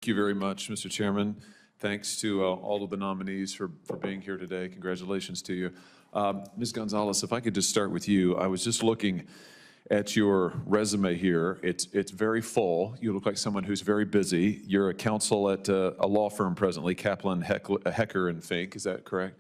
Thank you very much, Mr. Chairman. Thanks to all of the nominees for being here today. Congratulations to you. Ms. Gonzalez, if I could just start with you. I was just looking at your resume here. It's very full. You look like someone who's very busy. You're a counsel at a law firm presently, Kaplan, Hecker and Fink. Is that correct?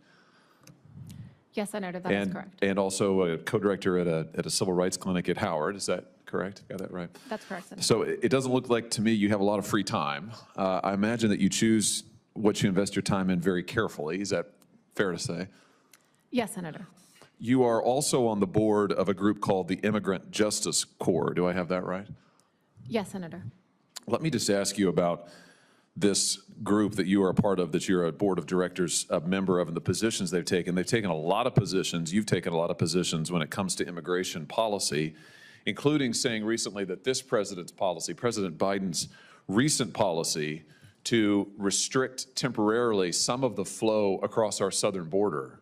Yes, Senator, that is correct. And also a co-director at a civil rights clinic at Howard. Is that correct? Got that right? That's correct, Senator. So it doesn't look like to me you have a lot of free time. I imagine that you choose what you invest your time in very carefully. Is that fair to say? Yes, Senator. You are also on the board of a group called the Immigrant Justice Corps. Do I have that right? Yes, Senator. Let me just ask you about this group that you are a part of, that you're a board of directors, a member of, and the positions they've taken. They've taken a lot of positions. You've taken a lot of positions when it comes to immigration policy, including saying recently that this president's policy, President Biden's recent policy to restrict temporarily some of the flow across our southern border,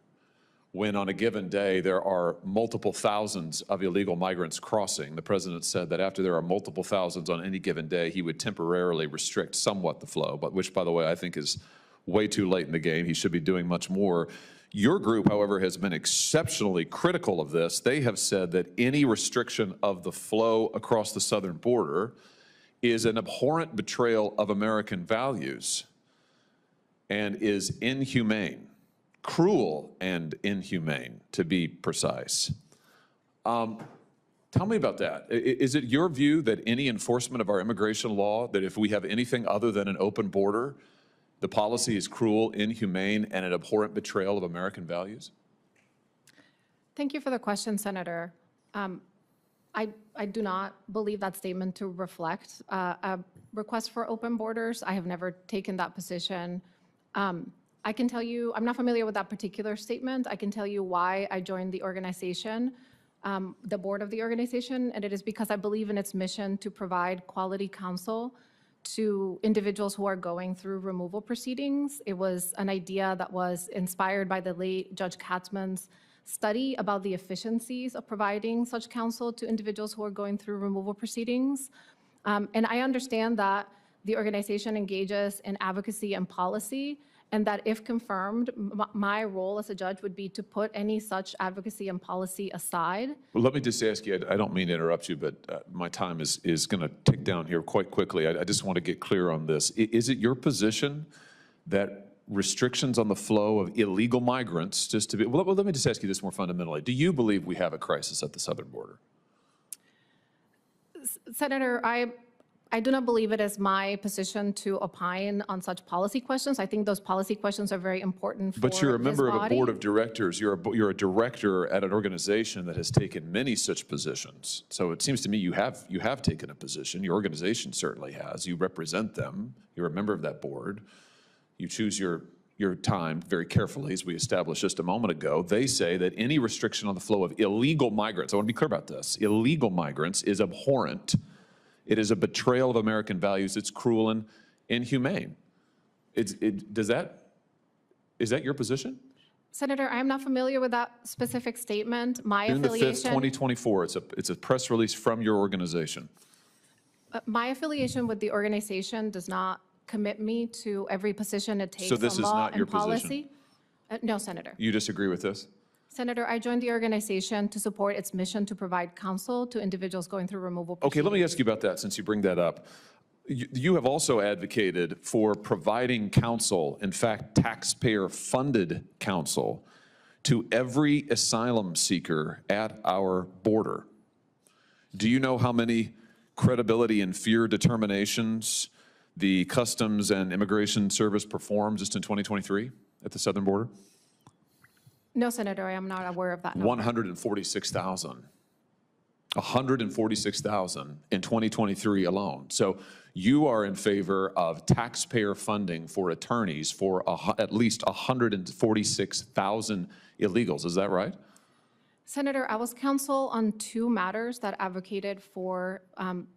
when on a given day there are multiple thousands of illegal migrants crossing. The president said that after there are multiple thousands on any given day, he would temporarily restrict somewhat the flow, but which, by the way, I think is way too late in the game. He should be doing much more. Your group, however, has been exceptionally critical of this. They have said that any restriction of the flow across the southern border is an abhorrent betrayal of American values and is inhumane. Cruel and inhumane, to be precise. Tell me about that. Is it your view that any enforcement of our immigration law, that if we have anything other than an open border, the policy is cruel, inhumane, and an abhorrent betrayal of American values? Thank you for the question, Senator. I do not believe that statement to reflect a request for open borders. I have never taken that position. I can tell you, I'm not familiar with that particular statement. I can tell you why I joined the organization, the board of the organization, and it is because I believe in its mission to provide quality counsel to individuals who are going through removal proceedings. It was an idea that was inspired by the late Judge Katzman's study about the efficiencies of providing such counsel to individuals who are going through removal proceedings. And I understand that the organization engages in advocacy and policy, and that if confirmed, my role as a judge would be to put any such advocacy and policy aside. Well, let me just ask you, I don't mean to interrupt you, but my time is going to tick down here quite quickly. I just want to get clear on this. Is it your position that restrictions on the flow of illegal migrants, just to be, well, let me just ask you this more fundamentally. Do you believe we have a crisis at the southern border? Senator, I do not believe it is my position to opine on such policy questions. I think those policy questions are very important for this body. But you're a member of a board of directors. You're a director at an organization that has taken many such positions. So it seems to me you have taken a position. Your organization certainly has. You represent them. You're a member of that board. You choose your time very carefully, as we established just a moment ago. They say that any restriction on the flow of illegal migrants, I want to be clear about this, illegal migrants is abhorrent. It is a betrayal of American values. It's cruel and inhumane. Is that your position? Senator, I am not familiar with that specific statement. My June affiliation. the 5th, 2024. It's a press release from your organization. My affiliation with the organization does not commit me to every position it takes So this on is law not your and policy. position? No, Senator. You disagree with this? Senator, I joined the organization to support its mission to provide counsel to individuals going through removal proceedings. Okay, let me ask you about that since you bring that up. You have also advocated for providing counsel, in fact, taxpayer-funded counsel, to every asylum seeker at our border. Do you know how many credibility and fear determinations the Customs and Immigration Service performed just in 2023 at the southern border? No, Senator, I am not aware of that number. 146,000. 146,000 in 2023 alone. So you are in favor of taxpayer funding for attorneys for at least 146,000 illegals. Is that right? Senator, I was counsel on 2 matters that advocated for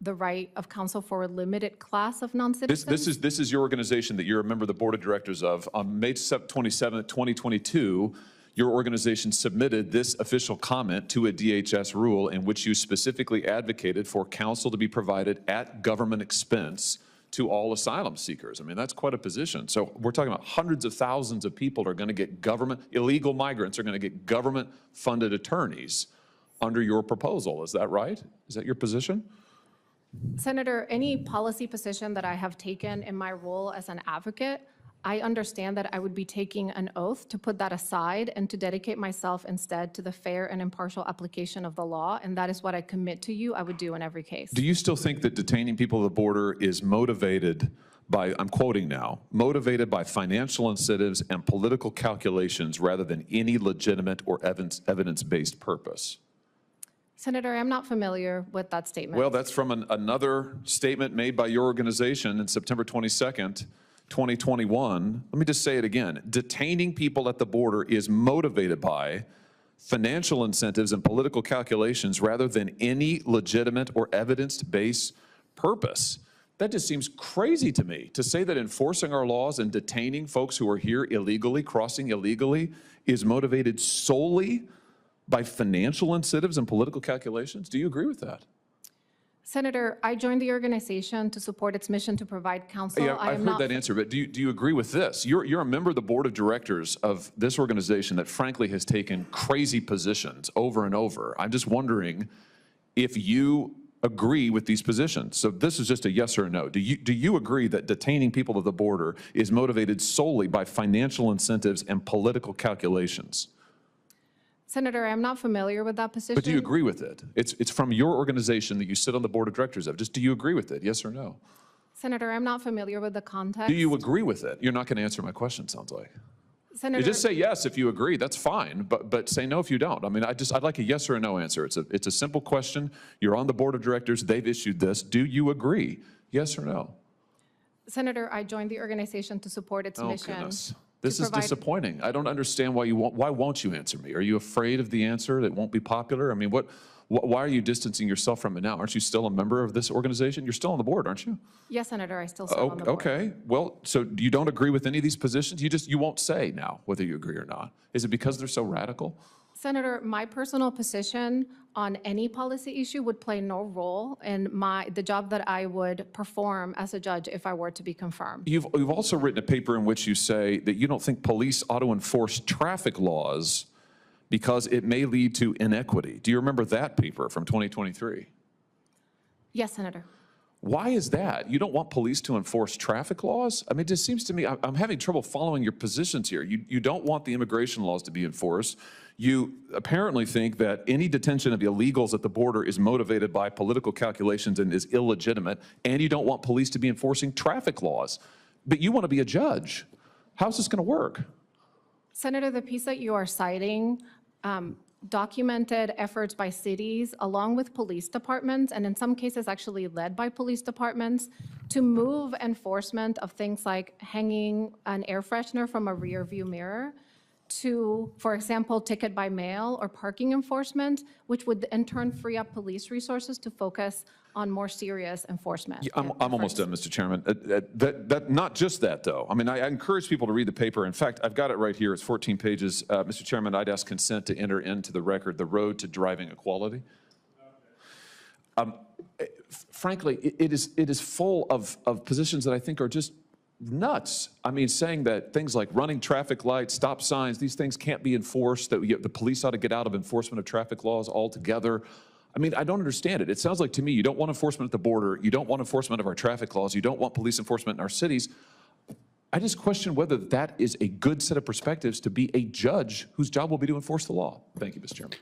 the right of counsel for a limited class of non-citizens. This is your organization that you're a member of the board of directors of. On May 27, 2022, your organization submitted this official comment to a DHS rule in which you specifically advocated for counsel to be provided at government expense to all asylum seekers. I mean, that's quite a position. So we're talking about hundreds of thousands of people are going to get illegal migrants are going to get government-funded attorneys under your proposal. Is that right? Is that your position? Senator, any policy position that I have taken in my role as an advocate, I understand that I would be taking an oath to put that aside and to dedicate myself instead to the fair and impartial application of the law, and that is what I commit to you I would do in every case. Do you still think that detaining people at the border is motivated by, I'm quoting now, motivated by financial incentives and political calculations rather than any legitimate or evidence-based purpose? Senator, I'm not familiar with that statement. Well, that's from another statement made by your organization in September 22nd, 2021. Let me just say it again. Detaining people at the border is motivated by financial incentives and political calculations rather than any legitimate or evidence-based purpose. That just seems crazy to me, to say that enforcing our laws and detaining folks who are here illegally, crossing illegally, is motivated solely by financial incentives and political calculations. Do you agree with that? Senator, I joined the organization to support its mission to provide counsel. Yeah, I've heard that answer, but do you agree with this? You're a member of the board of directors of this organization that frankly has taken crazy positions over and over. I'm just wondering if you agree with these positions. So this is just a yes or a no. Do you agree that detaining people at the border is motivated solely by financial incentives and political calculations? Senator, I'm not familiar with that position. But do you agree with it? It's from your organization that you sit on the board of directors of. Just do you agree with it? Yes or no? Senator, I'm not familiar with the context. Do you agree with it? You're not going to answer my question, sounds like. Senator, You just say yes if you agree. That's fine, but say no if you don't. I mean, I'd like a yes or a no answer. It's a simple question. You're on the board of directors. They've issued this. Do you agree? Yes or no? Senator, I joined the organization to support its mission. Goodness. This is disappointing. I don't understand why won't you answer me? Are you afraid of the answer that won't be popular? I mean, why are you distancing yourself from it now? Aren't you still a member of this organization? You're still on the board, aren't you? Yes, Senator, I still serve on the board. Okay. Well, so you don't agree with any of these positions? You won't say now whether you agree or not. Is it because they're so radical? Senator, my personal position on any policy issue would play no role in the job that I would perform as a judge if I were to be confirmed. You've also written a paper in which you say that you don't think police ought to enforce traffic laws because it may lead to inequity. Do you remember that paper from 2023? Yes, Senator. Why is that? You don't want police to enforce traffic laws? I mean, it just seems to me, I'm having trouble following your positions here. You don't want the immigration laws to be enforced. You apparently think that any detention of illegals at the border is motivated by political calculations and is illegitimate, and you don't want police to be enforcing traffic laws. But you want to be a judge. How's this going to work? Senator, the piece that you are citing documented efforts by cities along with police departments, and in some cases actually led by police departments, to move enforcement of things like hanging an air freshener from a rear view mirror to, for example, ticket by mail or parking enforcement, which would in turn free up police resources to focus on more serious enforcement. Yeah, I'm almost done, Mr. Chairman. Not just that, though. I mean, I encourage people to read the paper. In fact, I've got it right here. It's 14 pages. Mr. Chairman, I'd ask consent to enter into the record the road to driving equality. Frankly, it is full of positions that I think are just nuts. I mean, saying that things like running traffic lights, stop signs, these things can't be enforced, that the police ought to get out of enforcement of traffic laws altogether. I mean, I don't understand it. It sounds like to me you don't want enforcement at the border, you don't want enforcement of our traffic laws, you don't want police enforcement in our cities. I just question whether that is a good set of perspectives to be a judge whose job will be to enforce the law. Thank you, Mr. Chairman.